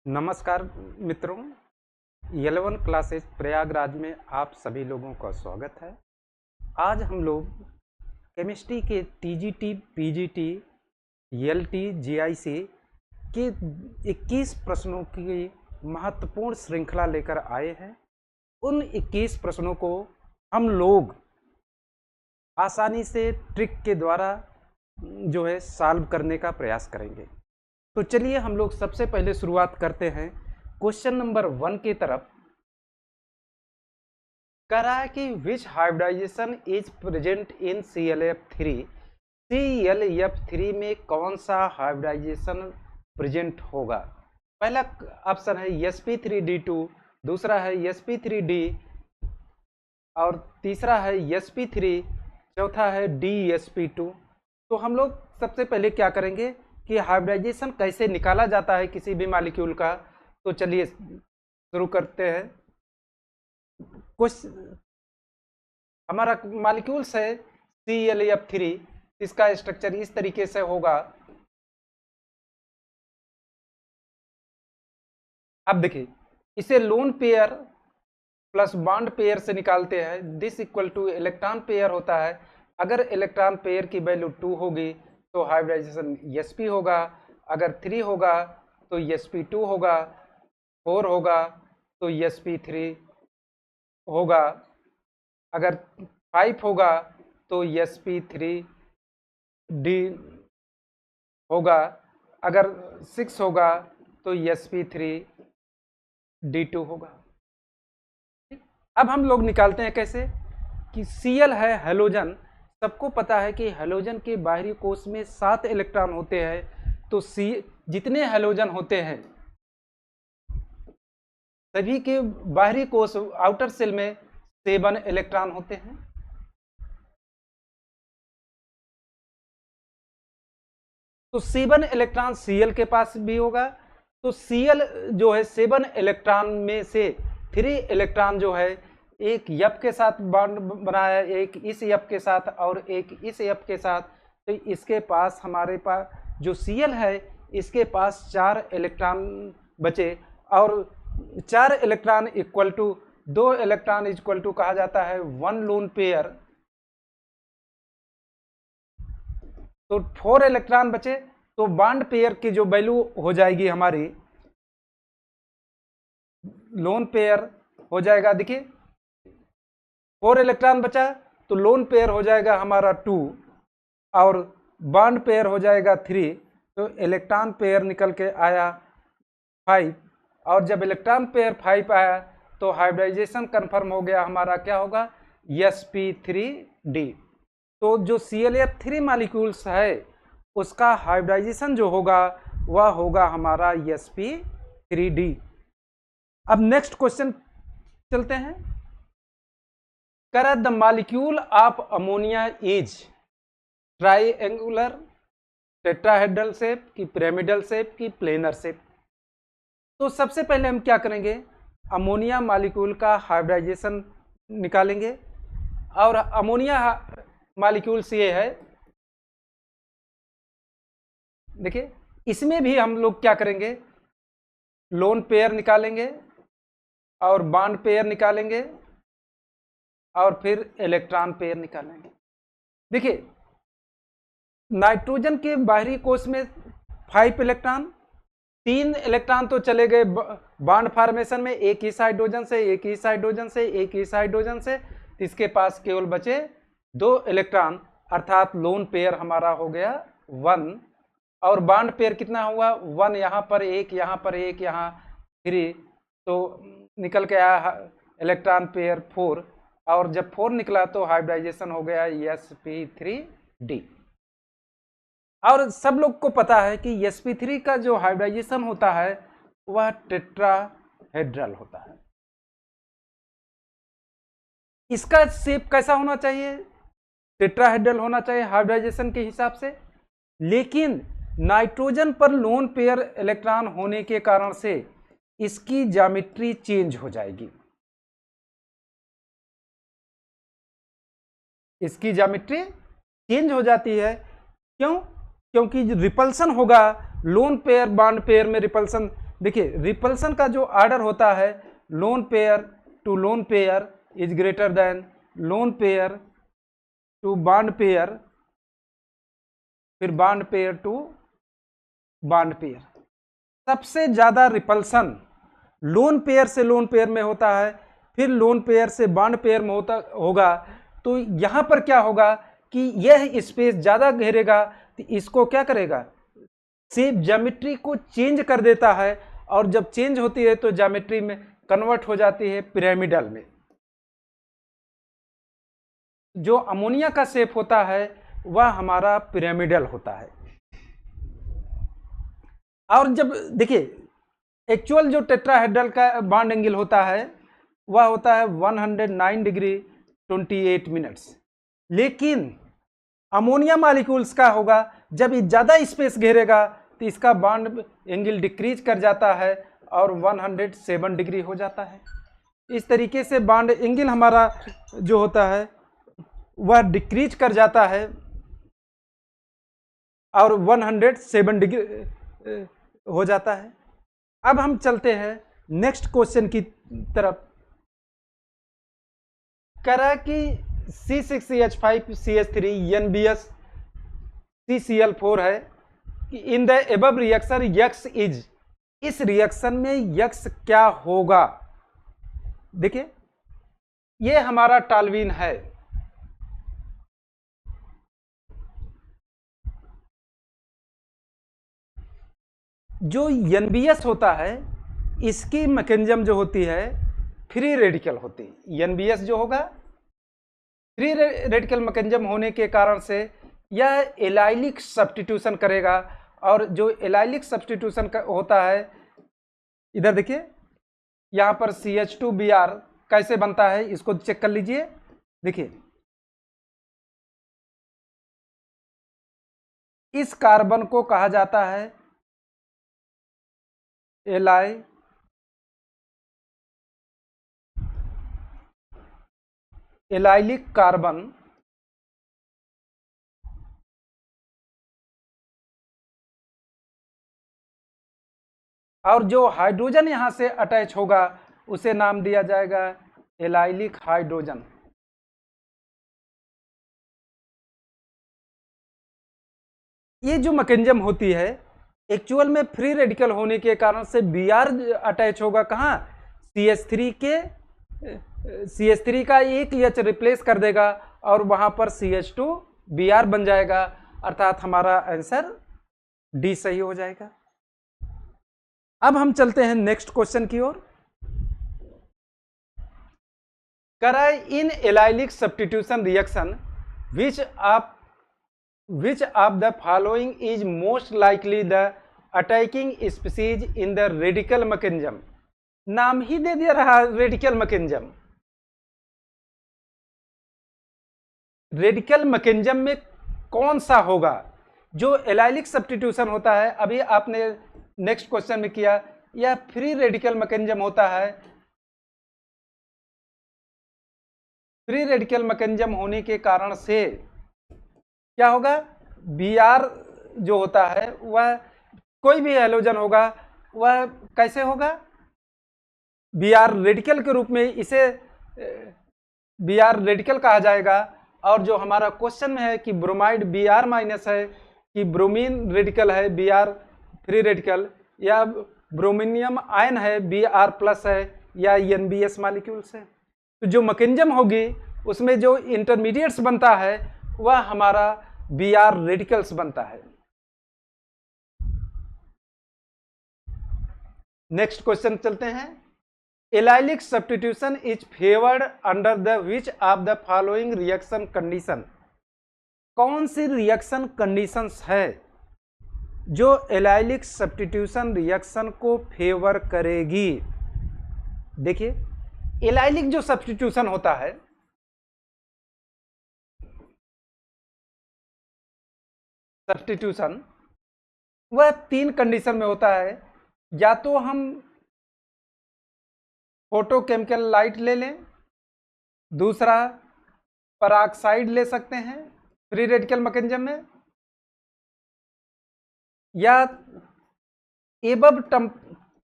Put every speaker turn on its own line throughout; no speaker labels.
नमस्कार मित्रों, 11 क्लासेस प्रयागराज में आप सभी लोगों का स्वागत है। आज हम लोग केमिस्ट्री के टीजीटी, पीजीटी, एलटी, जीआईसी के 21 प्रश्नों की महत्वपूर्ण श्रृंखला लेकर आए हैं। उन 21 प्रश्नों को हम लोग आसानी से ट्रिक के द्वारा सॉल्व करने का प्रयास करेंगे। तो चलिए हम लोग सबसे पहले शुरुआत करते हैं क्वेश्चन नंबर 1 की तरफ। कह रहा है कि which hybridisation is present in ClF3। ClF3 में कौन सा हाइब्रिडाइजेशन प्रेजेंट होगा? पहला ऑप्शन है sp3d2, दूसरा है sp3d और तीसरा है sp3, चौथा है dsp2। तो हम लोग सबसे पहले क्या करेंगे कि हाइब्रिडाइजेशन कैसे निकाला जाता है किसी भी मॉलिक्यूल का। तो चलिए शुरू करते हैं। कुछ हमारा मॉलिक्यूल्स है ClF3, इसका स्ट्रक्चर इस तरीके से होगा। अब देखिए, इसे lone pair plus bond pair से निकालते हैं। This equal two electron pair होता है। अगर इलेक्ट्रॉन पेयर की वैल्यू 2 होगी तो हाइब्रिडाइजेशन sp होगा, अगर 3 होगा तो sp2 होगा, 4 होगा तो sp3 होगा, अगर 5 होगा तो sp3d होगा, अगर 6 होगा तो sp3d2 होगा। अब हम लोग निकालते हैं कैसे कि Cl है हेलोजन। सबको पता है कि हेलोजन के बाहरी कोश में 7 इलेक्ट्रॉन होते हैं। तो जितने हेलोजन होते हैं सभी के बाहरी कोश आउटर सेल में 7 इलेक्ट्रॉन होते हैं। तो 7 इलेक्ट्रॉन Cl के पास भी होगा। तो Cl जो है 7 इलेक्ट्रॉन में से 3 इलेक्ट्रॉन जो है एक F के साथ बॉन्ड बनाया, एक इस F के साथ और एक इस F के साथ। तो इसके पास हमारे पास जो Cl है इसके पास 4 इलेक्ट्रॉन बचे, और 4 electron equal to 2 electron equal to कहा जाता है 1 लोन पेयर। तो 4 इलेक्ट्रॉन बचे, तो बॉन्ड पेयर की जो वैल्यू हो जाएगी हमारी, लोन पेयर हो जाएगा। देखिए 4 इलेक्ट्रॉन बचा तो लोन पेयर हो जाएगा हमारा 2 और बॉन्ड पेयर हो जाएगा 3। तो इलेक्ट्रॉन पेयर निकल के आया 5, और जब इलेक्ट्रॉन पेयर 5 आया तो हाइब्रिडाइजेशन कंफर्म हो गया हमारा। क्या होगा? sp3d। तो जो ClF3 मॉलिक्यूल्स है उसका हाइब्रिडाइजेशन जो होगा वह होगा हमारा sp3d। अब नेक्स्ट क्वेश्चन चलते हैं। The molecule of ammonia is triangular, tetrahedral shape की, पिरामिडल शेप की, प्लेनर शेप। तो सबसे पहले हम क्या करेंगे, अमोनिया मॉलिक्यूल का हाइब्रिडाइजेशन निकालेंगे। और अमोनिया मॉलिक्यूल्स ये है, देखिए इसमें भी हम लोग क्या करेंगे, लोन पेयर निकालेंगे और बॉन्ड पेयर निकालेंगे और फिर इलेक्ट्रॉन पेयर निकालेंगे। देखिए नाइट्रोजन के बाहरी कोश में 5 इलेक्ट्रॉन, 3 इलेक्ट्रॉन तो चले गए बॉन्ड फॉर्मेशन में, एक इस हाइड्रोजन से, एक इस हाइड्रोजन से, एक इस हाइड्रोजन से। इसके पास केवल बचे 2 इलेक्ट्रॉन, अर्थात लोन पेयर हमारा हो गया 1, और बॉन्ड पेयर कितना हुआ 1, यहाँ पर एक, यहाँ पर एक, यहाँ 3। तो निकल के आया इलेक्ट्रॉन पेयर 4, और जब 4 निकला तो हाइब्रिडाइजेशन हो गया sp3d। और सब लोग को पता है कि sp3 का जो हाइब्रिडाइजेशन होता है वह टेट्राहेड्रल होता है। इसका शेप कैसा होना चाहिए? टेट्राहेड्रल होना चाहिए हाइब्रिडाइजेशन के हिसाब से। लेकिन नाइट्रोजन पर लोन पेयर इलेक्ट्रॉन होने के कारण से इसकी ज्योमेट्री चेंज हो जाएगी। इसकी ज्योमेट्री चेंज हो जाती है। क्यों? क्योंकि रिपल्सन होगा, लोन पेयर बॉन्ड पेयर में रिपल्सन देखिए रिपल्सन का जो ऑर्डर होता है, lone pair to lone pair is greater than lone pair to bond pair, फिर bond pair to bond pair. सबसे ज्यादा रिपल्सन लोन पेयर से लोन पेयर में होता है, फिर लोन पेयर से बॉन्ड पेयर में होगा। तो यहां पर क्या होगा कि यह स्पेस ज्यादा घेरेगा, तो इसको क्या करेगा, शेप ज्योमेट्री को चेंज कर देता है, और जब चेंज होती है तो ज्योमेट्री में कन्वर्ट हो जाती है पिरामिडल में। जो अमोनिया का शेप होता है वह हमारा पिरामिडल होता है। और जब देखिए एक्चुअल जो टेट्राहेड्रल का बॉन्ड एंगल होता है वह होता है 109 डिग्री 28 मिनट्स, लेकिन अमोनिया मॉलिक्यूल्स का होगा जब ये ज्यादा स्पेस घेरेगा तो इसका बॉन्ड एंगल डिक्रीज कर जाता है और 107 डिग्री हो जाता है। इस तरीके से बॉन्ड एंगल हमारा जो होता है वह डिक्रीज कर जाता है और 107 डिग्री हो जाता है। अब हम चलते हैं नेक्स्ट क्वेश्चन की तरफ। करा कि C6H5CH3 NBS CCl4 है कि in the above reaction x is, इस रिएक्शन में यक्स क्या होगा। देखिए ये हमारा टॉल्यूइन है, जो NBS होता है इसकी मैकेनिज्म जो होती है फ्री रेडिकल होती है। NBS जो होगा फ्री रेडिकल मैकेनिज्म होने के कारण से यह एलाइलिक सब्स्टिट्यूशन करेगा, और जो एलाइलिक सब्स्टिट्यूशन होता है, इधर देखिए यहां पर CH2Br कैसे बनता है इसको चेक कर लीजिए। देखिए इस कार्बन को कहा जाता है एलाइलिक कार्बन, और जो हाइड्रोजन यहां से अटैच होगा उसे नाम दिया जाएगा एलाइलिक हाइड्रोजन। ये जो मैकेनिज्म होती है एक्चुअल में फ्री रेडिकल होने के कारण से Br अटैच होगा कहाँ, CH3 के CH3 का एक H रिप्लेस कर देगा और वहां पर CH2Br बन जाएगा, अर्थात हमारा आंसर डी सही हो जाएगा। अब हम चलते हैं नेक्स्ट क्वेश्चन की ओर। कराए in allylic substitution reaction which of the following is most likely the attacking species in the radical mechanism। नाम ही दे दिया रहा रेडिकल मैकेनिज्म। रेडिकल मैकेनिज्म में कौन सा होगा जो एलाइलिक सब्स्टिट्यूशन होता है, अभी आपने नेक्स्ट क्वेश्चन में किया, यह फ्री रेडिकल मैकेनिज्म होता है। फ्री रेडिकल मैकेनिज्म होने के कारण से क्या होगा, Br जो होता है वह कोई भी हैलोजन होगा वह कैसे होगा, Br रेडिकल के रूप में, इसे Br रेडिकल कहा जाएगा। और जो हमारा क्वेश्चन में है कि ब्रोमाइड Br माइनस है कि ब्रोमीन रेडिकल है Br फ्री रेडिकल, या ब्रोमिनियम आयन है Br प्लस है, या NBS मॉलिक्यूल्स है। तो जो मैकेनिज्म होगी उसमें जो इंटरमीडिएट्स बनता है वह हमारा Br रेडिकल्स बनता है। नेक्स्ट क्वेश्चन चलते हैं। Allylic substitution is favoured under the which of the following reaction condition. कौन सी रिएक्शन कंडीशंस है जो एलाइलिक सब्स्टिट्यूशन रिएक्शन को फेवर करेगी। देखिए एलाइलिक जो सब्स्टिट्यूशन होता है, सब्स्टिट्यूशन वह तीन कंडीशन में होता है। या तो हम फोटोकेमिकल लाइट ले लें, दूसरा पराक्साइड ले सकते हैं फ्री रेडिकल मैकेनिज्म में, या एबव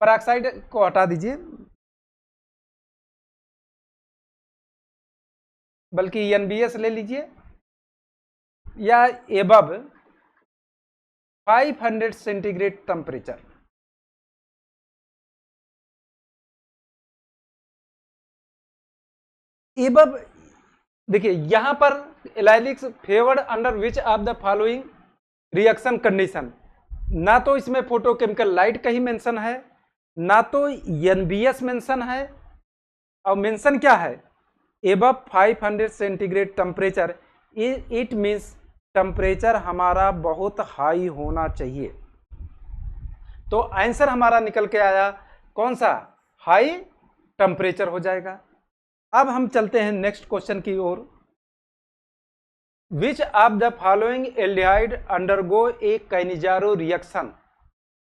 पेरोक्साइड को हटा दीजिए, बल्कि NBS ले लीजिए, या एबव 500 सेंटीग्रेड टेम्परेचर। एबव देखिए यहां पर allylics favoured under which of the following reaction condition, ना तो इसमें फोटोकेमिकल लाइट का ही मेंशन है, ना तो NBS मेंशन है, और मेंशन क्या है, above 500 centigrade temperature. It means temperature हमारा बहुत हाई होना चाहिए। तो आंसर हमारा निकल के आया कौन सा, हाई टेम्परेचर हो जाएगा। अब हम चलते हैं नेक्स्ट क्वेश्चन की ओर। Which of the following aldehyde undergo a Cannizzaro reaction.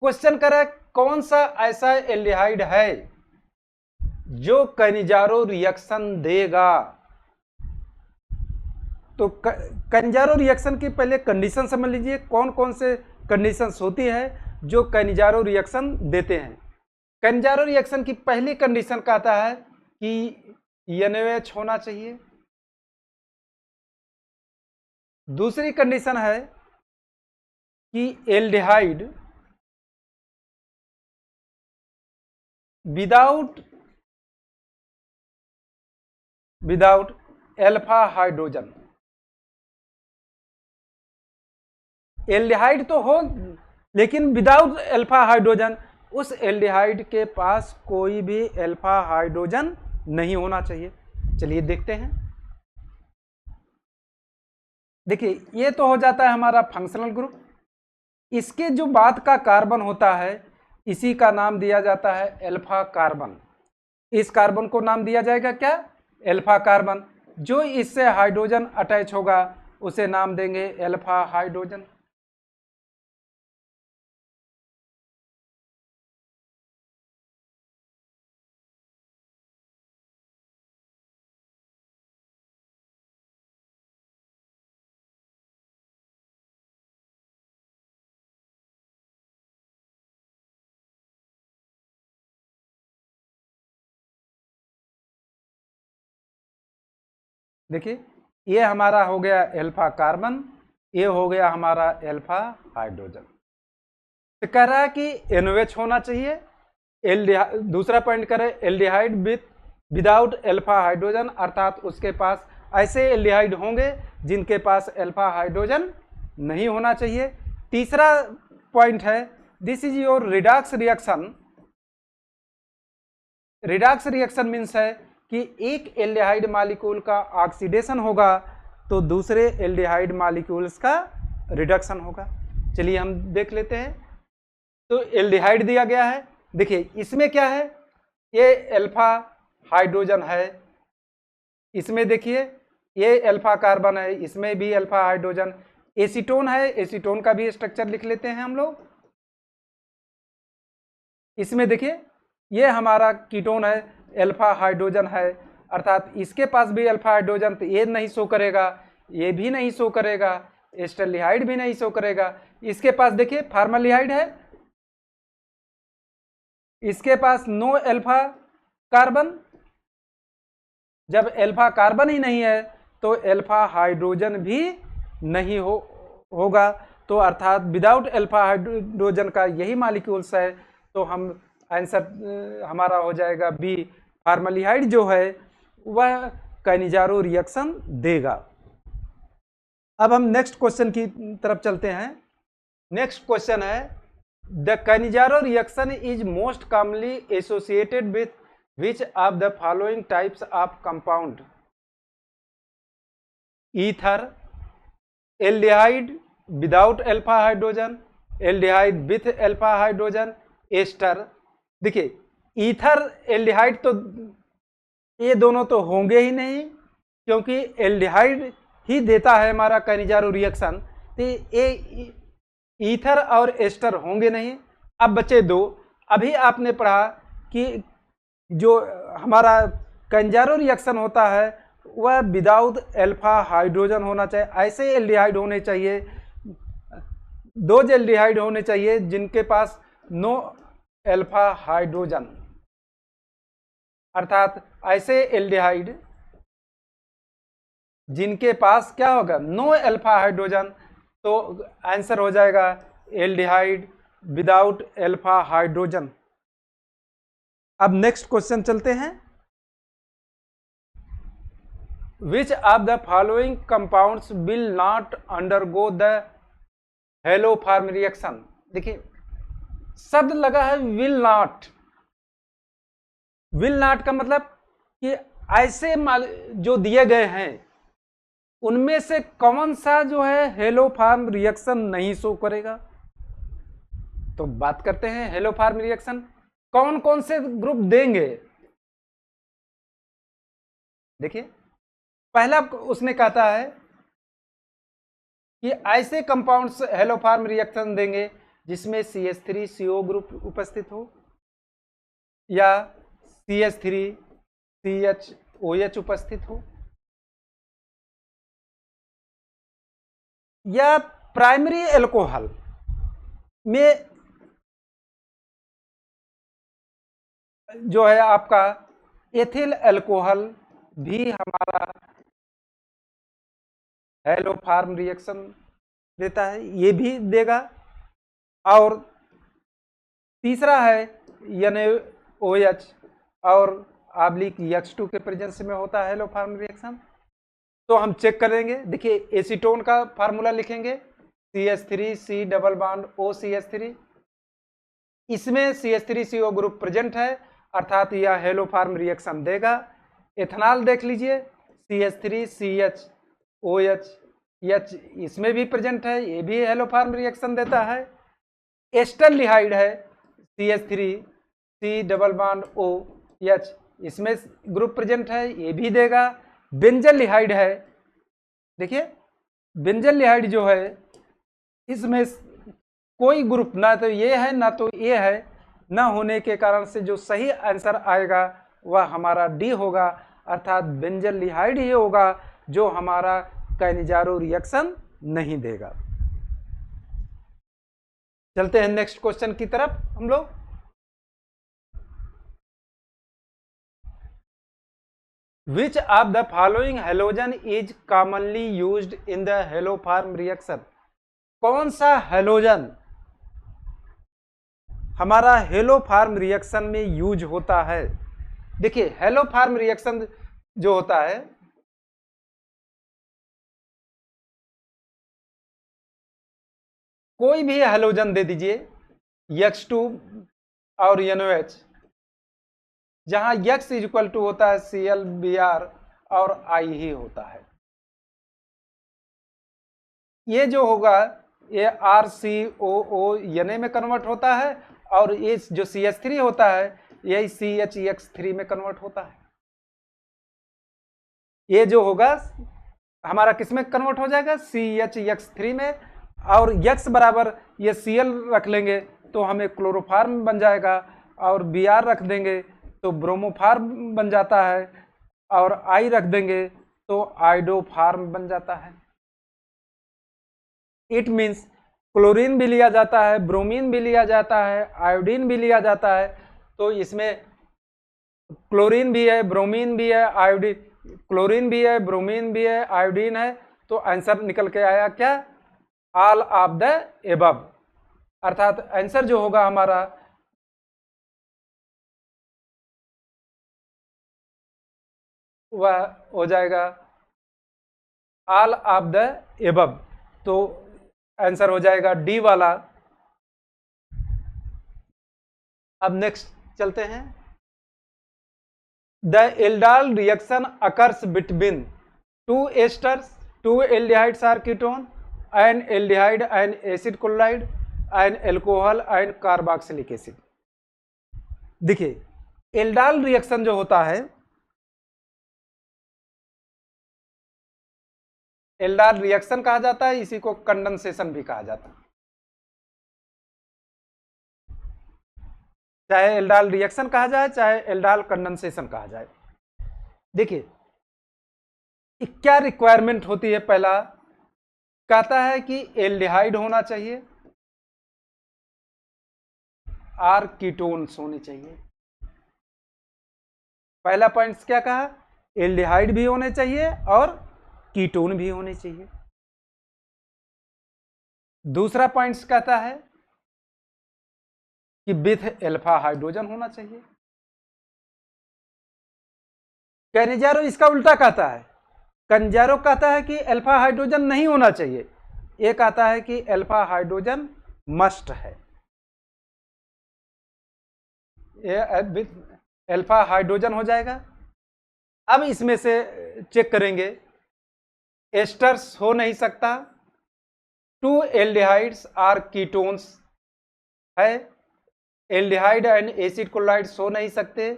Question कर कौन सा ऐसा एल्डिहाइड है जो कैनिजारो रिएक्शन देगा। तो कैनिजारो रिएक्शन की पहले कंडीशन समझ लीजिए, कौन कौन से कंडीशंस होती है जो कैनिजारो रिएक्शन देते हैं। कैनिजारो रिएक्शन की पहली कंडीशन कहता है कि NaOH होना चाहिए। दूसरी कंडीशन है कि aldehyde without alpha hydrogen. Aldehyde तो हो लेकिन विदाउट अल्फा हाइड्रोजन, उस एल्डिहाइड के पास कोई भी अल्फा हाइड्रोजन नहीं होना चाहिए। चलिए देखते हैं। देखिए ये तो हो जाता है हमारा फंक्शनल ग्रुप। इसके जो बाद का कार्बन होता है इसी का नाम दिया जाता है अल्फा कार्बन। इस कार्बन को नाम दिया जाएगा क्या, अल्फा कार्बन। जो इससे हाइड्रोजन अटैच होगा उसे नाम देंगे अल्फा हाइड्रोजन। देखिए ये हमारा हो गया अल्फा कार्बन, ये हो गया हमारा अल्फा हाइड्रोजन। तो कह रहा है कि NaOH होना चाहिए। दूसरा पॉइंट करें एल्डिहाइड विदाउट अल्फा हाइड्रोजन, अर्थात उसके पास ऐसे एल्डिहाइड होंगे जिनके पास अल्फा हाइड्रोजन नहीं होना चाहिए। तीसरा पॉइंट है this is your redox reaction. Redox reaction means है कि एक एल्डिहाइड मॉलिक्यूल का ऑक्सीडेशन होगा तो दूसरे एल्डिहाइड मॉलिक्यूल्स का रिडक्शन होगा। चलिए हम देख लेते हैं। तो एल्डिहाइड दिया गया है, देखिए इसमें क्या है, ये अल्फा हाइड्रोजन है, इसमें देखिए ये अल्फा कार्बन है, इसमें भी अल्फा हाइड्रोजन। एसीटोन है, एसीटोन का भी स्ट्रक्चर लिख लेते हैं हम लोग। इसमें देखिए ये हमारा कीटोन है, अल्फा हाइड्रोजन है, अर्थात इसके पास भी अल्फा हाइड्रोजन, तो ये नहीं शो करेगा, ये भी नहीं शो करेगा, एस्टल्डिहाइड भी नहीं शो करेगा। इसके पास देखिए फॉर्मल्डिहाइड है, इसके पास नो अल्फा कार्बन। जब अल्फा कार्बन ही नहीं है तो अल्फा हाइड्रोजन भी नहीं होगा, तो अर्थात विदाउट अल्फा हाइड्रोजन का यही मॉलिक्यूल्स है। तो हम आंसर हमारा हो जाएगा बी, फॉर्मल्डिहाइड जो है वह कैनिजारो रिएक्शन देगा। अब हम नेक्स्ट क्वेश्चन की तरफ चलते हैं। नेक्स्ट क्वेश्चन है the Cannizzaro reaction is most commonly associated with which of the following types of compound. Ether, aldehyde without alpha hydrogen, aldehyde with alpha hydrogen, ester. देखिए ether aldehyde तो ये दोनों तो होंगे ही नहीं, क्योंकि एल्डिहाइड ही देता है हमारा कैनिजारो रिएक्शन, तो ये ईथर और एस्टर होंगे नहीं। अब बचे दो। अभी आपने पढ़ा कि जो हमारा कैनिजारो रिएक्शन होता है वह विदाउट अल्फा हाइड्रोजन होना चाहिए। ऐसे एल्डिहाइड होने चाहिए, दो एल्डिहाइड होने चाहिए जिनके पास नो अल्फा हाइड्रोजन, अर्थात ऐसे एल्डिहाइड जिनके पास क्या होगा, नो अल्फा हाइड्रोजन, तो आंसर हो जाएगा एल्डिहाइड विदाउट अल्फा हाइड्रोजन। अब नेक्स्ट क्वेश्चन चलते हैं। Which of the following compounds will not undergo the haloform reaction. देखिए शब्द लगा है विल नॉट। विल नॉट का मतलब कि ऐसे जो दिए गए हैं उनमें से कौन सा जो है हेलो फार्म रिएक्शन नहीं शो करेगा। तो बात करते हैं हेलो फार्म रिएक्शन कौन कौन से ग्रुप देंगे। देखिए पहला उसने कहता है कि ऐसे कंपाउंड्स हेलो फार्म रिएक्शन देंगे जिसमें CH3CO ग्रुप उपस्थित हो या CH3CHOH उपस्थित हो या प्राइमरी एल्कोहल में जो है आपका एथिल अल्कोहल भी हमारा हेलो फार्म रिएक्शन देता है, ये भी देगा। और तीसरा है NaOH और आब्लिक H2 के प्रेजेंस में होता है हेलो फार्म रिएक्शन। तो हम चेक करेंगे। देखिए एसीटोन का फार्मूला लिखेंगे CH3C डबल बॉन्ड OCH3, इसमें CH3CO ग्रुप प्रेजेंट है अर्थात यह हेलो फार्म रिएक्शन देगा। एथेनॉल देख लीजिए CH3CHOH इसमें भी प्रेजेंट है, ये भी हेलो फार्म रिएक्शन देता है। एस्टल्डिहाइड है CH3C डबल बॉन्ड OH, इसमें ग्रुप प्रेजेंट है, ये भी देगा। बेंजल्डिहाइड है, देखिए बेंजल्डिहाइड जो है इसमें कोई ग्रुप ना तो ये है ना तो ये है, ना होने के कारण से जो सही आंसर आएगा वह हमारा डी होगा अर्थात बेंजल्डिहाइड ही होगा जो हमारा कैनिजारो रिएक्शन नहीं देगा। चलते हैं नेक्स्ट क्वेश्चन की तरफ हम लोग। Which of the following halogen is commonly used in the haloform reaction. कौन सा हेलोजन हमारा हेलो फार्म रिएक्शन में यूज होता है। देखिए हेलो फार्म रिएक्शन जो होता है कोई भी हेलोजन दे दीजिए H2 और NOH, जहां X इक्वल टू होता है ClBr और I ही होता है। ये जो होगा ये RCOO में कन्वर्ट होता है और ये जो CH3 होता है यही CHEX3 में कन्वर्ट होता है। ये जो होगा हमारा किस में कन्वर्ट हो जाएगा CHEX3 में, और X बराबर ये Cl रख लेंगे तो हमें क्लोरोफार्म बन जाएगा और Br रख देंगे तो ब्रोमोफार्म बन जाता है और I रख देंगे तो आइडोफार्म बन जाता है। इट मीन्स क्लोरीन भी लिया जाता है, ब्रोमीन भी लिया जाता है, आयोडीन भी लिया जाता है। तो इसमें क्लोरीन भी है, ब्रोमीन भी है, आयोडीन, क्लोरीन भी है, ब्रोमीन भी है, आयोडीन है। तो आंसर निकल के आया क्या, ऑल ऑफ द एबव, अर्थात आंसर जो होगा हमारा वह हो जाएगा ऑल ऑफ द एबव। तो आंसर हो जाएगा डी वाला। अब नेक्स्ट चलते हैं। The aldol reaction occurs between two esters, two aldehydes or ketone, an aldehyde and acid chloride, an alcohol and carboxylic acid. देखिए एल्डाल रिएक्शन जो होता है, एल्डाल रिएक्शन कहा जाता है, इसी को कंडेंसेशन भी कहा जाता है। चाहे एल्डाल रिएक्शन कहा जाए चाहे एल्डाल कंडेंसेशन कहा जाए। देखिए क्या रिक्वायरमेंट होती है, पहला कहता है कि एल्डिहाइड होना चाहिए, आर कीटोन्स होने चाहिए। पहला पॉइंट क्या कहा, एल्डिहाइड भी होने चाहिए और कीटोन भी होने चाहिए। दूसरा पॉइंट कहता है कि विथ अल्फा हाइड्रोजन होना चाहिए। कैनिजारो इसका उल्टा कहता है, कैनिजारो कहता है कि अल्फा हाइड्रोजन नहीं होना चाहिए, ये कहता है कि अल्फा हाइड्रोजन मस्ट है। ये अल्फा हाइड्रोजन हो जाएगा। अब इसमें से चेक करेंगे, एस्टर्स हो नहीं सकता, 2 एल्डिहाइड्स आर कीटोन्स है, एल्डिहाइड एंड एसिड क्लोराइड्स हो नहीं सकते,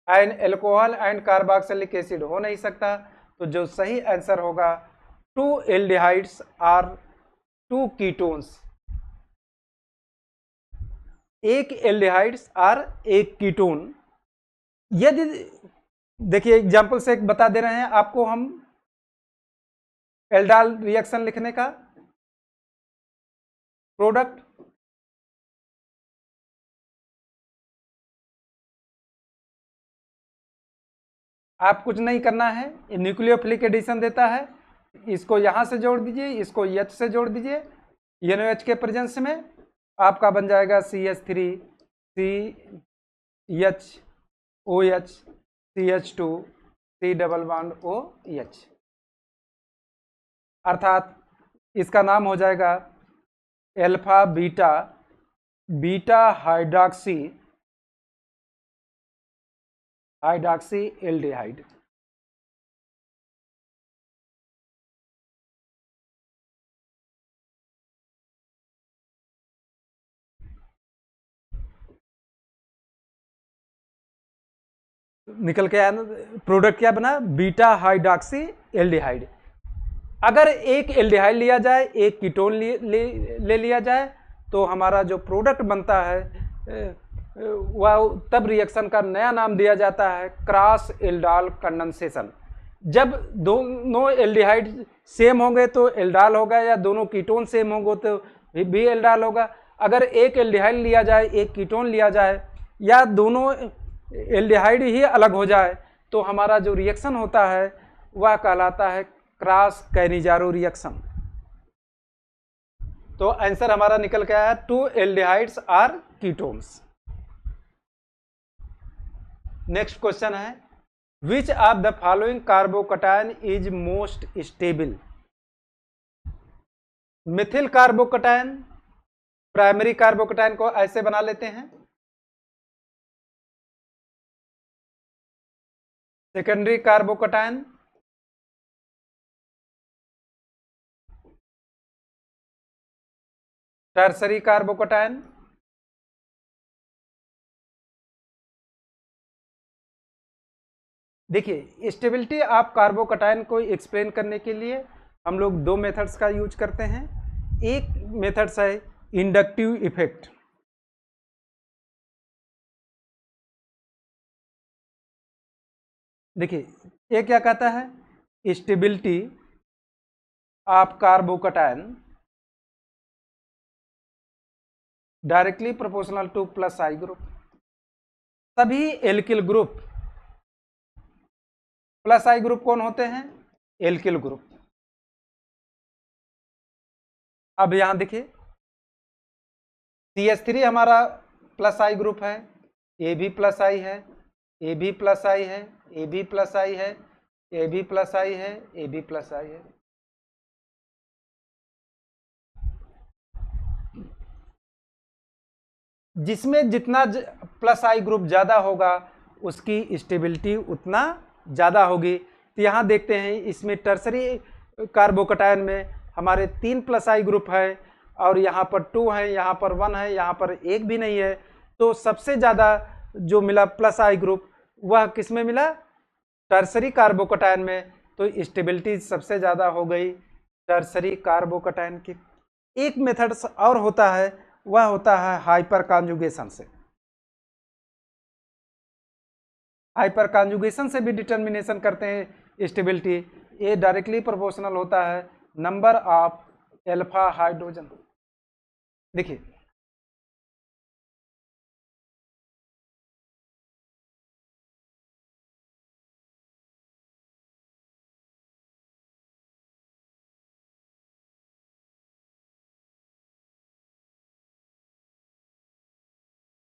and alcohol and carboxylic acid हो नहीं सकता। तो जो सही आंसर होगा 2 एल्डिहाइड्स आर 2 कीटोन्स, एक एल्डिहाइड्स आर एक कीटोन। यदि देखिए एग्जांपल से एक बता दे रहे हैं आपको हम एल्डाल रिएक्शन लिखने का प्रोडक्ट। आप कुछ नहीं करना है, न्यूक्लियोफिलिक एडिशन देता है, इसको यहां से जोड़ दीजिए, इसको एच से जोड़ दीजिए, NOH के प्रेजेंस में आपका बन जाएगा CH3 CHOH CH2 C double bond OH, अर्थात इसका नाम हो जाएगा alpha beta beta hydroxy aldehyde. निकल के आया, प्रोडक्ट क्या बना, बीटा हाइड्रॉक्सी एल्डिहाइड। अगर एक एल्डिहाइड लिया जाए, एक कीटोन ले लिया जाए, तो हमारा जो प्रोडक्ट बनता है वह तब रिएक्शन का नया नाम दिया जाता है क्रॉस एल्डाल कंडेंसेशन। जब दोनों एल्डिहाइड सेम होंगे तो एल्डाल होगा, या दोनों कीटोन सेम होंगे तो भी एल्डाल होगा। अगर एक एल्डिहाइड लिया जाए, एक कीटोन लिया जाए, या दोनों एल्डिहाइड ही अलग हो जाए, तो हमारा जो रिएक्शन होता है वह कहलाता है क्रॉस कैनिजारो रिएक्शन। तो आंसर हमारा निकल के आया 2 aldehydes or ketones. Next question है, which of the following carbocation is most stable. Methyl carbocation, primary carbocation को ऐसे बना लेते हैं, सेकेंडरी कार्बोकटायन, टर्सरी कार्बोकटायन, देखिए स्टेबिलिटी ऑफ कार्बोकटायन को एक्सप्लेन करने के लिए हम लोग 2 मेथड्स का यूज करते हैं। एक मेथड्स है इंडक्टिव इफेक्ट, देखिए ये क्या कहता है, stability of carbocation directly proportional two plus I group. सभी एल्किल ग्रुप, प्लस आई ग्रुप कौन होते हैं, एल्किल ग्रुप। अब यहां देखिए CH3 हमारा प्लस आई ग्रुप है, ए भी प्लस आई है, ए भी प्लस आई है, ए भी प्लस आई है, ए भी प्लस आई है, ए भी प्लस आई है। जिसमें जितना प्लस आई ग्रुप ज़्यादा होगा उसकी स्टेबिलिटी उतना ज़्यादा होगी। तो यहाँ देखते हैं इसमें टर्सरी कार्बोकटायन में हमारे 3 प्लस आई ग्रुप है, और यहाँ पर 2 है, यहाँ पर 1 है, यहाँ पर 1 भी नहीं है। तो सबसे ज़्यादा जो मिला प्लस आई ग्रुप वह किस में मिला, टर्सरी कार्बोकटायन में। तो स्टेबिलिटी सबसे ज़्यादा हो गई टर्सरी कार्बोकटायन की। एक मेथड और होता है, वह होता है हाइपर कॉन्जुगेशन से। हाइपर कॉन्जुगेशन से भी डिटर्मिनेशन करते हैं स्टेबिलिटी। ये डायरेक्टली प्रोपोर्शनल होता है नंबर ऑफ अल्फा हाइड्रोजन। देखिए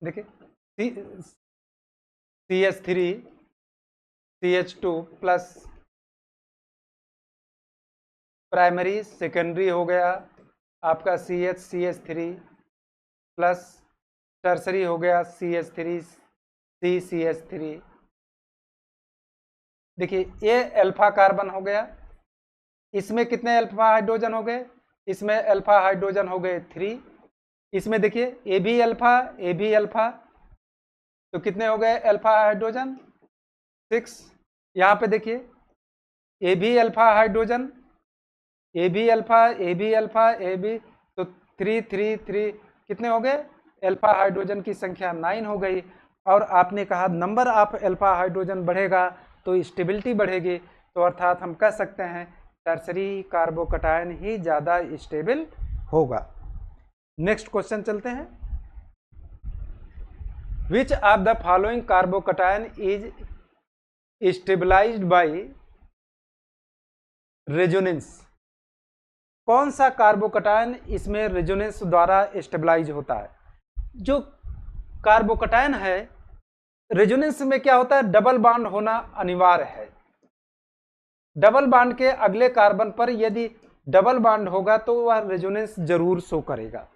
देखिए CH3 CH2 plus primary, secondary हो गया आपका CH3 प्लस टर्सरी हो गया CH3 CH3। देखिए ये अल्फा कार्बन हो गया, इसमें कितने अल्फा हाइड्रोजन हो गए, इसमें अल्फा हाइड्रोजन हो गए 3, इसमें देखिए ए भी अल्फा, तो कितने हो गए अल्फा हाइड्रोजन 6। यहाँ पे देखिए ए भी अल्फा हाइड्रोजन, ए भी अल्फा, तो 3 3 3 कितने हो गए अल्फा हाइड्रोजन की संख्या 9 हो गई। और आपने कहा नंबर ऑफ अल्फा हाइड्रोजन बढ़ेगा तो स्टेबिलिटी बढ़ेगी, तो अर्थात हम कह सकते हैं टर्सरी कार्बोकटायन ही ज़्यादा स्टेबल होगा। नेक्स्ट क्वेश्चन चलते हैं। Which of the following carbocation is stabilised by resonance? कौन सा कार्बोकटायन इसमें रेजोनेंस द्वारा स्टेबलाइज होता है? जो कार्बोकटायन है रेजोनेंस में क्या होता है, डबल बॉन्ड होना अनिवार्य है। डबल बॉन्ड के अगले कार्बन पर यदि डबल बॉन्ड होगा तो वह रेजोनेंस जरूर शो करेगा।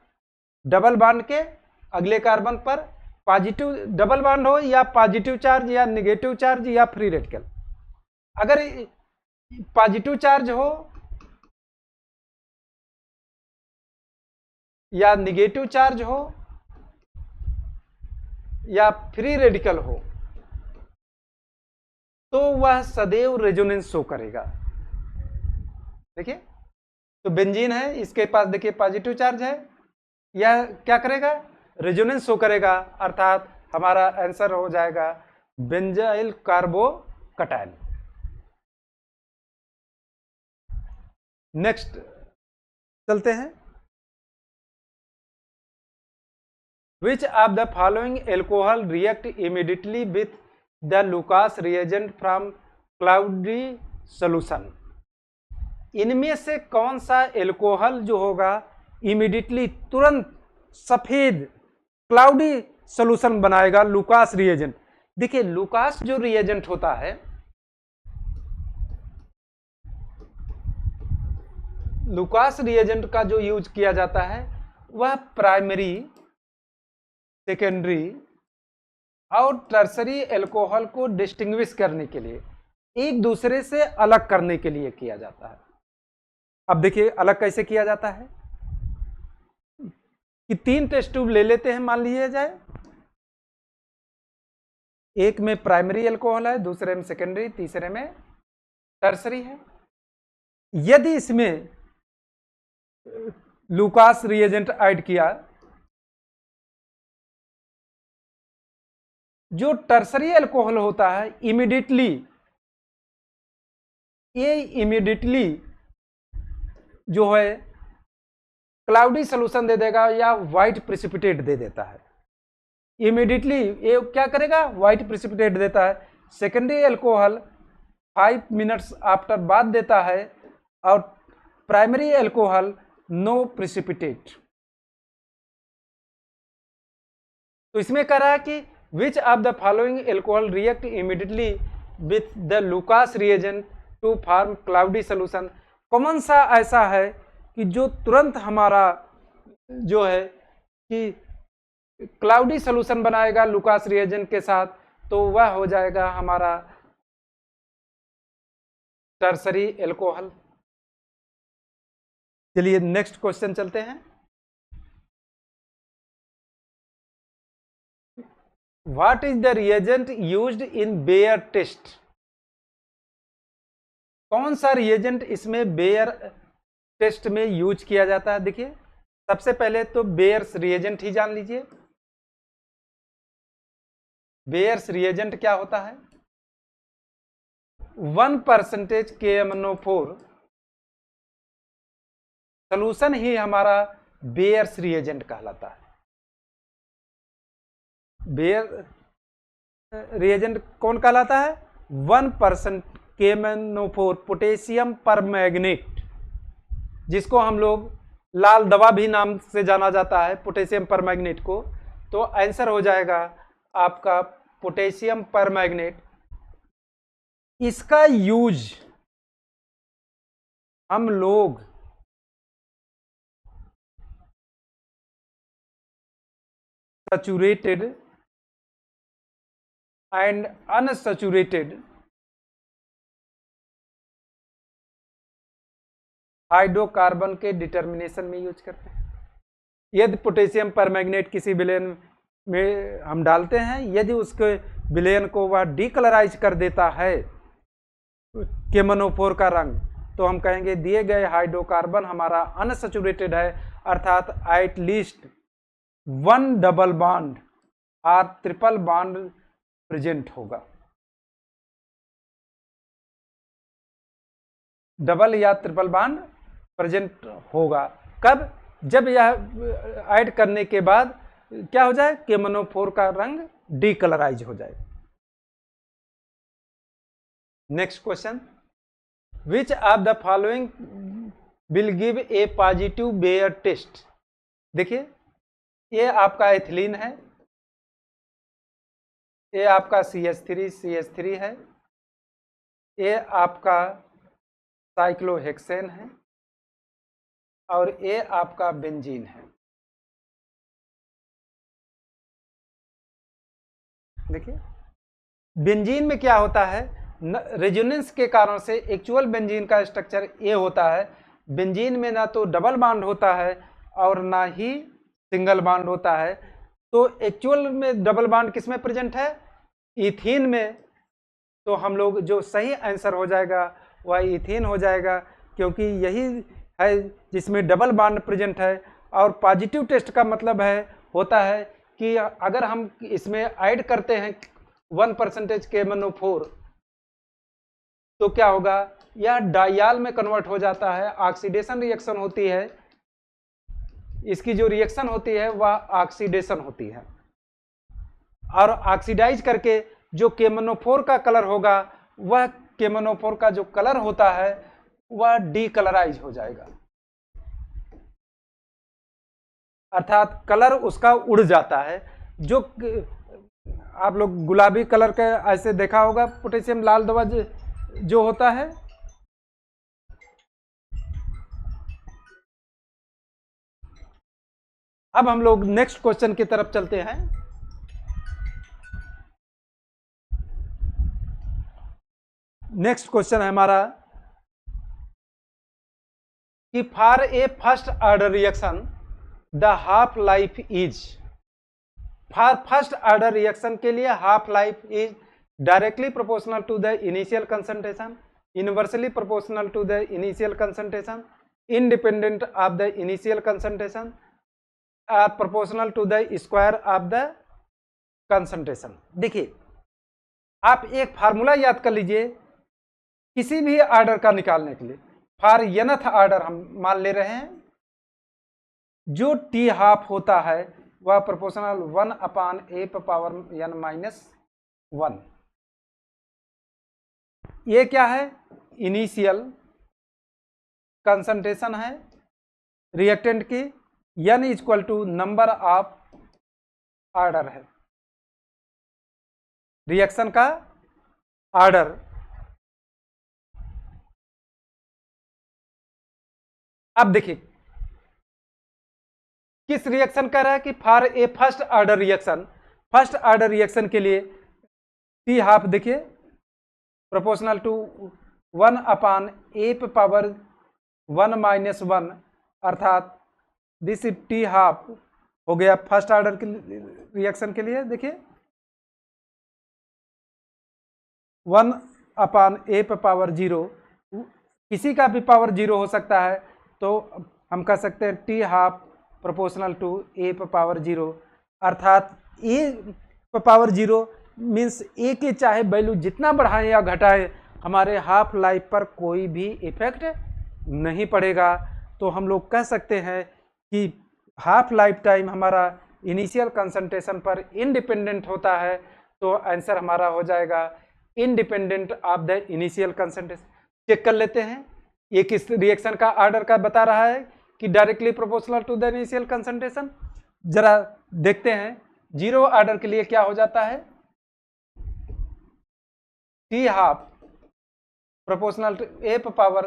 डबल बॉन्ड के अगले कार्बन पर पॉजिटिव डबल बॉन्ड हो या पॉजिटिव चार्ज या नेगेटिव चार्ज या फ्री रेडिकल, अगर पॉजिटिव चार्ज हो या नेगेटिव चार्ज हो या फ्री रेडिकल हो तो वह सदैव रेजोनेंस शो करेगा। देखिए तो बेंजीन है, इसके पास देखिए पॉजिटिव चार्ज है, यह क्या करेगा रेजोनेंस शो करेगा, अर्थात हमारा आंसर हो जाएगा बेंजाइल कार्बोकटायन। नेक्स्ट चलते हैं। Which of the following alcohol react immediately with the Lucas reagent from cloudy solution? इनमें से कौन सा एल्कोहल जो होगा इमीडिएटली तुरंत सफेद क्लाउडी सॉल्यूशन बनाएगा लुकास रिएजेंट? देखिए लुकास जो रिएजेंट होता है, लुकास रिएजेंट का जो यूज किया जाता है वह प्राइमरी, सेकेंडरी और टर्सरी एल्कोहल को डिस्टिंग्विश करने के लिए, एक दूसरे से अलग करने के लिए किया जाता है। अब देखिए अलग कैसे किया जाता है कि 3 टेस्ट ट्यूब ले लेते हैं, मान लीजिए जाए, एक में प्राइमरी एल्कोहल है, दूसरे में सेकेंडरी, तीसरे में टर्सरी है। यदि इसमें लुकास रिएजेंट ऐड किया, जो टर्सरी अल्कोहल होता है इमीडिएटली जो है क्लाउडी सॉल्यूशन दे देगा या व्हाइट प्रेसिपिटेट दे देता है। इमीडिएटली ये क्या करेगा, व्हाइट प्रेसिपिटेट देता है। सेकेंडरी अल्कोहल 5 मिनट्स आफ्टर बाद देता है और प्राइमरी अल्कोहल नो प्रेसिपिटेट। तो इसमें कह रहा है कि which of the following alcohol react immediately with the Lucas reagent to form cloudy solution? कौन सा ऐसा है कि जो तुरंत हमारा जो है कि क्लाउडी सॉल्यूशन बनाएगा लुकास रिएजेंट के साथ, तो वह हो जाएगा हमारा टर्सरी एल्कोहल। चलिए नेक्स्ट क्वेश्चन चलते हैं। What is the reagent used in Bayer test? कौन सा रिएजेंट इसमें बेयर टेस्ट में यूज किया जाता है? देखिए सबसे पहले तो बेयर्स रिएजेंट ही जान लीजिए। बेयर्स रिएजेंट क्या होता है? 1% KMnO4 सॉल्यूशन ही हमारा बेयर्स रिएजेंट कहलाता है। बेयर रिएजेंट कौन कहलाता है? 1% KMnO4 पोटेशियम परमैंगनेट, जिसको हम लोग लाल दवा भी नाम से जाना जाता है पोटेशियम परमैंगनेट को। तो आंसर हो जाएगा आपका पोटेशियम परमैंगनेट। इसका यूज हम लोग सैचुरेटेड एंड अनसैचुरेटेड हाइड्रोकार्बन के डिटर्मिनेशन में यूज करते हैं। यदि पोटेशियम परमैंगनेट किसी विलेन में हम डालते हैं, यदि उसके विलेन को वह डीकलराइज कर देता है KMnO4 का रंग, तो हम कहेंगे दिए गए हाइड्रोकार्बन हमारा अनसैचुरेटेड है, अर्थात at least one double bond और ट्रिपल बॉन्ड प्रेजेंट होगा। डबल या ट्रिपल बॉन्ड प्रेजेंट होगा कब? जब यह ऐड करने के बाद क्या हो जाए, KMnO4 का रंग डीकलराइज हो जाए। Next question, which of the following will give a positive Baeyer test. देखिए ये आपका एथिलीन है, ये आपका CH3 है, ये आपका साइक्लोहेक्सेन है और ये आपका बेंजीन है। देखिए बेंजीन में क्या होता है, रेजोनेंस के कारण से एक्चुअल बेंजीन का स्ट्रक्चर ये होता है। बेंजीन में ना तो डबल बॉन्ड होता है और ना ही सिंगल बॉन्ड होता है। तो एक्चुअल में डबल बॉन्ड किस में प्रेजेंट है, इथीन में। तो हम लोग जो सही आंसर हो जाएगा वह इथीन हो जाएगा, क्योंकि यही है जिसमें डबल बॉन्ड प्रेजेंट है। और पॉजिटिव टेस्ट का मतलब है होता है कि अगर हम इसमें ऐड करते हैं 1% KMnO4 तो क्या होगा, यह डाइयाल में कन्वर्ट हो जाता है, ऑक्सीडेशन रिएक्शन होती है। इसकी जो रिएक्शन होती है वह ऑक्सीडेशन होती है, और ऑक्सीडाइज करके जो KMnO4 का कलर होगा, वह KMnO4 का जो कलर होता है वह डीकलराइज हो जाएगा, अर्थात कलर उसका उड़ जाता है। जो आप लोग गुलाबी कलर का ऐसे देखा होगा पोटेशियम लाल ध्वज जो होता है, अब हम लोग नेक्स्ट क्वेश्चन की तरफ चलते हैं। नेक्स्ट क्वेश्चन है हमारा कि for a first order reaction the half life is. For first order reaction के लिए half life is directly proportional to the initial concentration, inversely proportional to the initial concentration, independent of the initial concentration, or proportional to the square of the concentration. देखिए आप एक formula याद कर लीजिए किसी भी ऑर्डर का निकालने के लिए। फॉर nth ऑर्डर हम मान ले रहे हैं, जो टी हाफ होता है वह प्रोपोर्शनल 1/n⁻⁻1। ये क्या है, इनिशियल कंसंट्रेशन है रिएक्टेंट की, n equal to number of order है, रिएक्शन का ऑर्डर। अब देखिए किस रिएक्शन कर रहा है कि for a first order reaction, first order reaction के लिए टी हाफ देखिए प्रोपोर्शनल टू 1/n⁻1 अर्थात दिस इज टी हाफ हो गया फर्स्ट ऑर्डर के रिएक्शन के लिए। देखिए 1/a⁻0 किसी का भी पावर 0 हो सकता है, तो हम कह सकते हैं T half proportional to a⁻0 अर्थात a⁻0 मीन्स a के चाहे वैल्यू जितना बढ़ाएं या घटाएं हमारे हाफ लाइफ पर कोई भी इफेक्ट नहीं पड़ेगा। तो हम लोग कह सकते हैं कि हाफ लाइफ टाइम हमारा इनिशियल कंसंट्रेशन पर इंडिपेंडेंट होता है। तो आंसर हमारा हो जाएगा independent of the initial concentration. Check कर लेते हैं ये किस रिएक्शन का ऑर्डर का बता रहा है कि directly proportional to the initial concentration. जरा देखते हैं जीरो ऑर्डर के लिए क्या हो जाता है, T half proportional to A power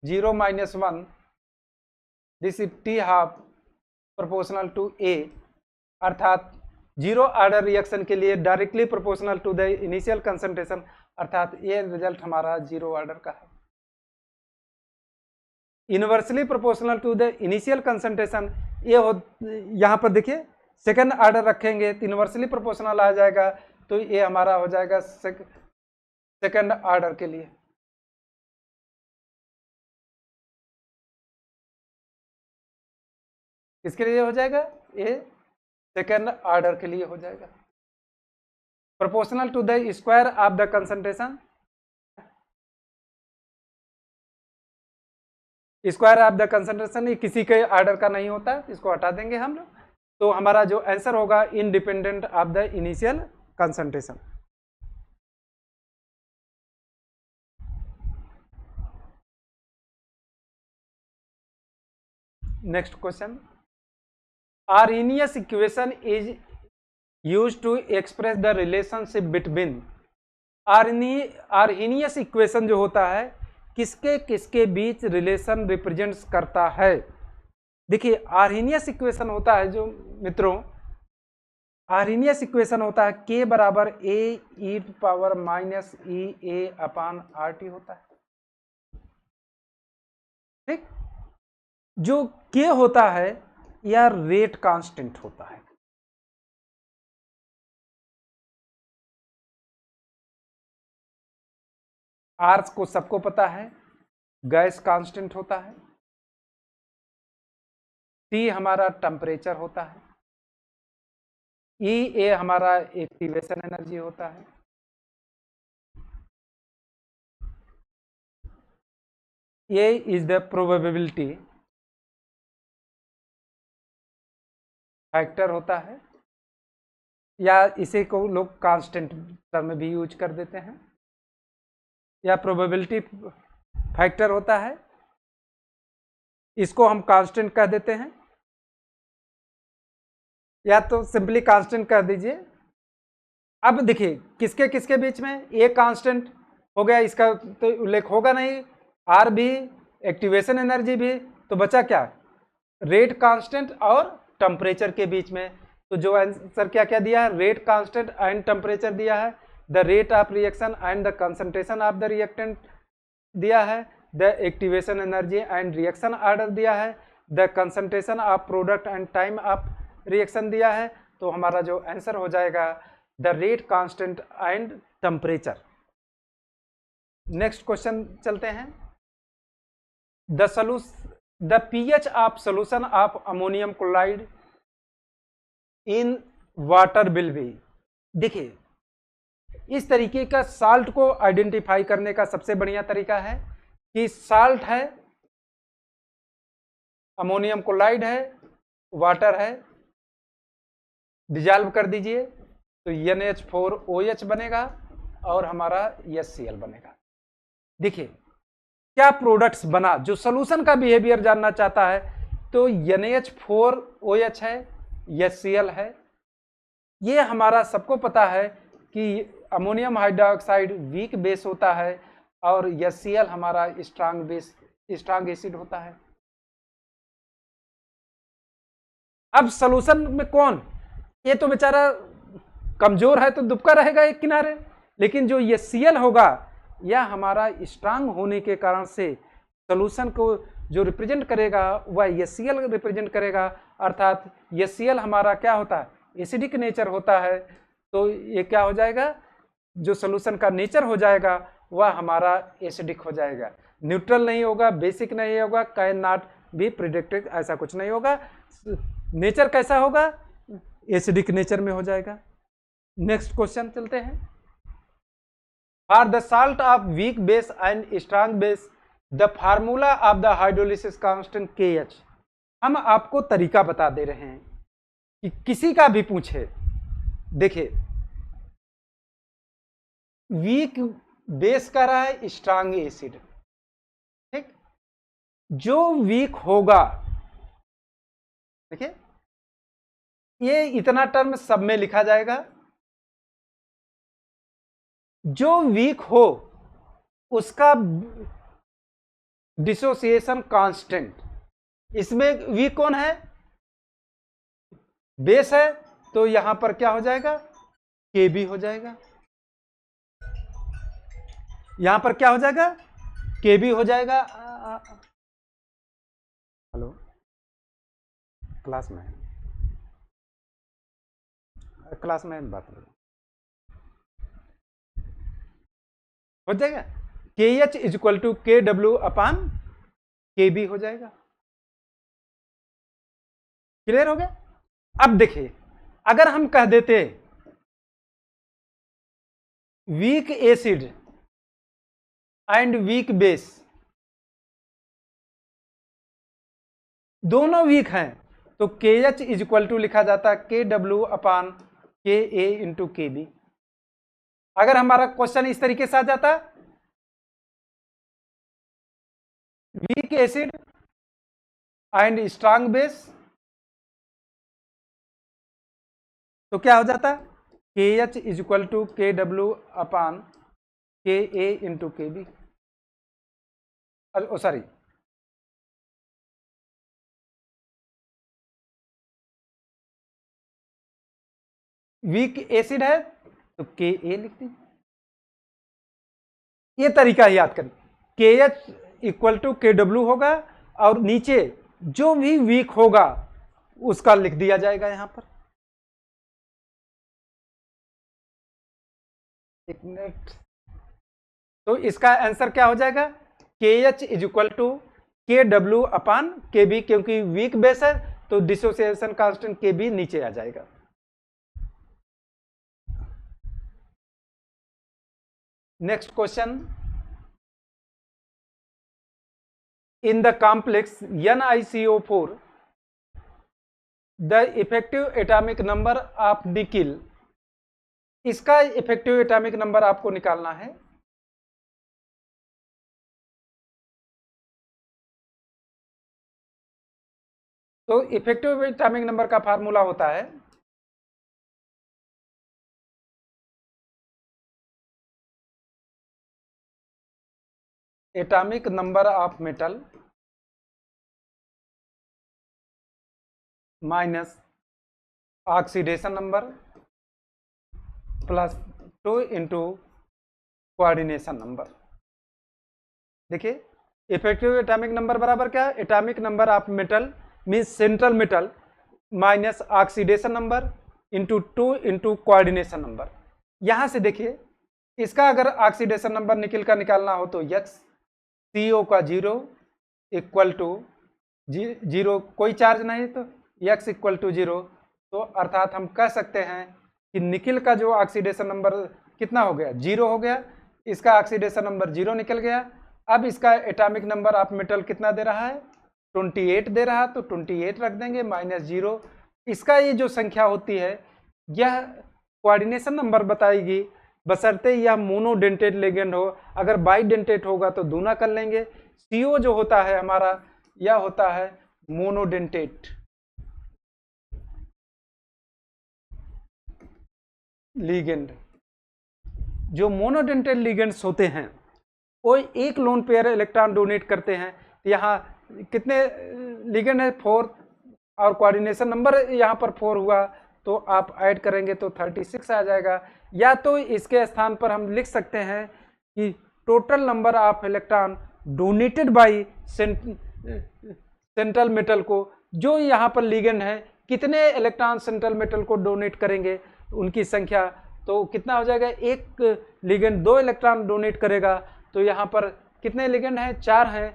0 - 1, this is T half proportional to A, अर्थात जीरो ऑर्डर रिएक्शन के लिए directly proportional to the initial concentration, अर्थात ये रिजल्ट हमारा जीरो ऑर्डर का है। Inversely proportional to the initial concentration, ये हो, यहाँ पर देखिए सेकंड ऑर्डर रखेंगे तो इनवर्सली प्रोपोर्शनल आ जाएगा, तो ये हमारा हो जाएगा सेकंड ऑर्डर के लिए। किसके लिए हो जाएगा, ये सेकंड ऑर्डर के लिए हो जाएगा। Proportional to the square of the concentration, square of the concentration ये किसी के ऑर्डर का नहीं होता, इसको हटा देंगे हम लोग, तो हमारा जो आंसर होगा independent of the initial concentration. Next question, Arrhenius equation is used to express the relationship between, Arrhenius equation जो होता है किसके किसके बीच रिलेशन रिप्रेजेंट्स करता है। देखिए Arrhenius इक्वेशन होता है जो मित्रों, Arrhenius इक्वेशन होता है k बराबर a e power minus E A upon R T होता है, ठीक। जो k होता है या रेट कांस्टेंट होता है, आर को सबको पता है गैस कांस्टेंट होता है, टी हमारा टेम्परेचर होता है, ई ए हमारा एक्टिवेशन एनर्जी होता है, ए इज द प्रोबेबिलिटी फैक्टर होता है, या इसे को लोग कांस्टेंट टर्म में भी यूज कर देते हैं, या प्रोबेबिलिटी फैक्टर होता है, इसको हम कांस्टेंट कह देते हैं, या तो सिंपली कांस्टेंट कह दीजिए। अब देखिए किसके किसके बीच में, ए कांस्टेंट हो गया, इसका तो उल्लेख होगा नहीं, आर भी, एक्टिवेशन एनर्जी भी, तो बचा क्या, रेट कांस्टेंट और टेम्परेचर के बीच में। तो जो आंसर क्या क्या दिया है, रेट कांस्टेंट एंड टेम्परेचर दिया है, the rate of reaction and the concentration of the reactant दिया है, the activation energy and reaction order दिया है, the concentration of product and time of reaction दिया है। तो हमारा जो आंसर हो जाएगा the rate constant and temperature. Next question चलते हैं, the pH of solution of ammonium chloride in water will be. देखिए इस तरीके का साल्ट को आइडेंटिफाई करने का सबसे बढ़िया तरीका है कि साल्ट है, अमोनियम क्लोराइड है, वाटर है, डिजॉल्व कर दीजिए तो NH4OH बनेगा और हमारा HCl बनेगा। देखिए क्या प्रोडक्ट्स बना, जो सोल्यूशन का बिहेवियर जानना चाहता है तो NH4OH है, HCl है। ये हमारा सबको पता है कि अमोनियम हाइड्रोक्साइड वीक बेस होता है और HCl हमारा स्ट्रांग एसिड होता है। अब सोल्यूशन में कौन, ये तो बेचारा कमजोर है तो दुबका रहेगा एक किनारे, लेकिन जो HCl होगा यह हमारा स्ट्रांग होने के कारण से सोल्यूशन को जो रिप्रेजेंट करेगा वह HCl रिप्रेजेंट करेगा, अर्थात HCl हमारा क्या होता है, एसिडिक नेचर होता है। तो ये क्या हो जाएगा, जो सोल्यूशन का नेचर हो जाएगा वह हमारा एसिडिक हो जाएगा, न्यूट्रल नहीं होगा, बेसिक नहीं होगा, कैन नॉट बी प्रिडिक्टेड, ऐसा कुछ नहीं होगा। नेचर कैसा होगा, एसिडिक नेचर में हो जाएगा। नेक्स्ट क्वेश्चन चलते हैं, for the salt of weak base and strong base the formula of the hydrolysis constant KH। हम आपको तरीका बता दे रहे हैं कि किसी का भी पूछे, देखिए वीक बेस कह रहा है स्ट्रांग एसिड, ठीक, जो वीक होगा, देखिए ये इतना टर्म सब में लिखा जाएगा। जो वीक हो उसका डिसोसिएशन कांस्टेंट, इसमें वीक कौन है? बेस है, तो यहां पर क्या हो जाएगा? KB हो जाएगा। यहां पर क्या हो जाएगा? KB हो जाएगा। हेलो, क्लास में बात हो जाएगा। KH equal to KW upon KB हो जाएगा। क्लियर हो गया? अब देखिए, अगर हम कह देते weak acid and weak base, दोनों वीक हैं, तो KH इक्वल टू लिखा जाता KW upon KA into KB। अगर हमारा क्वेश्चन इस तरीके से आ जाता, weak acid and strong base, तो क्या हो जाता? KH equal to KW upon KA into KB। Sorry, weak acid है तो KA लिख दीजिए। ये तरीका ही याद करें। KH इक्वल टू KW होगा और नीचे जो भी वीक होगा उसका लिख दिया जाएगा यहां पर। एक मिनट, तो इसका आंसर क्या हो जाएगा? KH equal to KW upon KB, क्योंकि वीक बेस है तो डिसोसिएशन कांस्टेंट KB नीचे आ जाएगा। Next question, in the complex NiCO4 the effective atomic number of nickel, इसका इफेक्टिव एटॉमिक नंबर आपको निकालना है। तो इफेक्टिव एटॉमिक नंबर का फार्मूला होता है atomic number of metal minus oxidation number plus 2 into coordination number. देखिए, इफेक्टिव एटॉमिक नंबर बराबर क्या है? Atomic number of metal means central metal minus oxidation number into 2 into coordination number. यहां से देखिए, इसका अगर ऑक्सीडेशन नंबर निकिल का निकालना हो तो XCO का 0 इक्वल टू 0, कोई चार्ज नहीं, तो X इक्वल टू 0। तो अर्थात हम कह सकते हैं कि निकिल का जो ऑक्सीडेशन नंबर कितना हो गया? 0 हो गया। इसका ऑक्सीडेशन नंबर 0 निकल गया। अब इसका एटॉमिक नंबर ऑफ मेटल कितना दे रहा है? 28 दे रहा, तो 28 रख देंगे माइनस 0। इसका ये जो संख्या होती है यह कोऑर्डिनेशन नंबर बताएगी, बशर्ते यह मोनोडेंटेट लिगेंड हो। अगर बाइडेंटेट होगा तो दूना कर लेंगे। CO जो होता है हमारा, यह होता है मोनोडेंटेट लिगेंड। जो मोनोडेंटेट लिगेंड्स होते हैं वो एक लोन पेयर इलेक्ट्रॉन डोनेट करते हैं। यहाँ कितने लिगेंड है? 4, और कोऑर्डिनेशन नंबर यहाँ पर 4 हुआ, तो आप ऐड करेंगे तो 36 आ जाएगा। या तो इसके स्थान पर हम लिख सकते हैं कि total number of electron donated by central metal को, जो यहाँ पर लिगेंड है कितने इलेक्ट्रॉन सेंट्रल मेटल को डोनेट करेंगे उनकी संख्या, तो कितना हो जाएगा? एक लिगेंड 2 इलेक्ट्रॉन डोनेट करेगा, तो यहाँ पर कितने लिगेंड हैं? 4 हैं,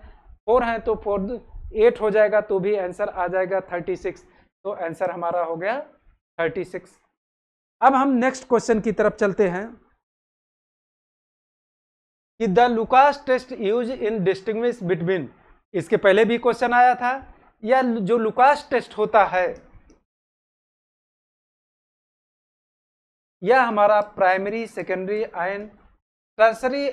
4 हैं तो 4 8 हो जाएगा, तो भी आंसर आ जाएगा 36। तो आंसर हमारा हो गया 36। अब हम नेक्स्ट क्वेश्चन की तरफ चलते हैं कि the Lucas test use in distinguish between, इसके पहले भी क्वेश्चन आया था। यह जो लुकास टेस्ट होता है यह हमारा primary, secondary and tertiary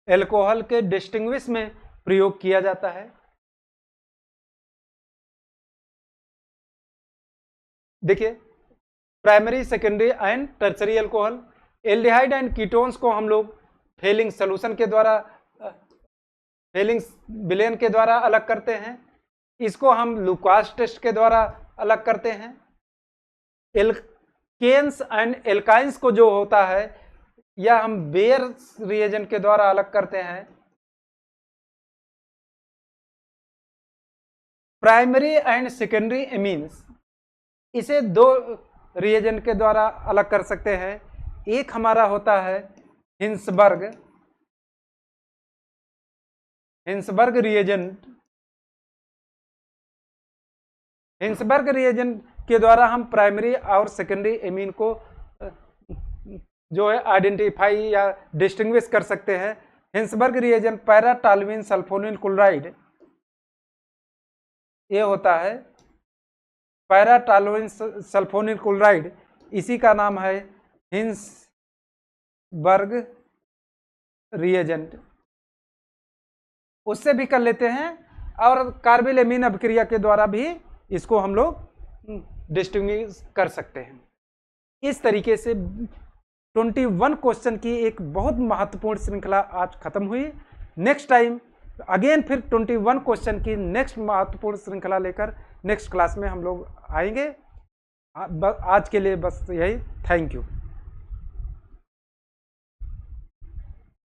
alcohol के डिस्टिंग्विश में प्रयोग किया जाता है। देखिए primary, secondary and tertiary alcohol. Aldehyde and ketones को हम लोग फेलिंग सोल्यूशन के द्वारा, फेलिंग विलेन के द्वारा अलग करते हैं। इसको हम लुकास टेस्ट के द्वारा अलग करते हैं। एल्केन्स एंड एल्काइंस को जो होता है या हम बेयर रिएजेंट के द्वारा अलग करते हैं। प्राइमरी एंड सेकेंडरी एमीन्स, इसे दो रिएजेंट के द्वारा अलग कर सकते हैं। एक हमारा होता है हिंसबर्ग रिएजेंट। हिंसबर्ग रिएजेंट के द्वारा हम प्राइमरी और सेकेंडरी एमीन को जो है आइडेंटिफाई या डिस्टिंग्विश कर सकते हैं। Hinsberg reagent para toluene sulphonyl chloride, ये होता है पैरा टॉल्यूइन सल्फोनिल क्लोराइड, इसी का नाम है हिंसबर्ग रिएजेंट। उससे भी कर लेते हैं और कार्बिल एमीन अभिक्रिया के द्वारा भी इसको हम लोग डिस्टिंग्विश कर सकते हैं। इस तरीके से 21 क्वेश्चन की एक बहुत महत्वपूर्ण श्रृंखला आज खत्म हुई। नेक्स्ट टाइम अगेन फिर 21 क्वेश्चन की नेक्स्ट महत्वपूर्ण श्रृंखला लेकर नेक्स्ट क्लास में हम लोग आएंगे। आज के लिए बस यही, थैंक यू।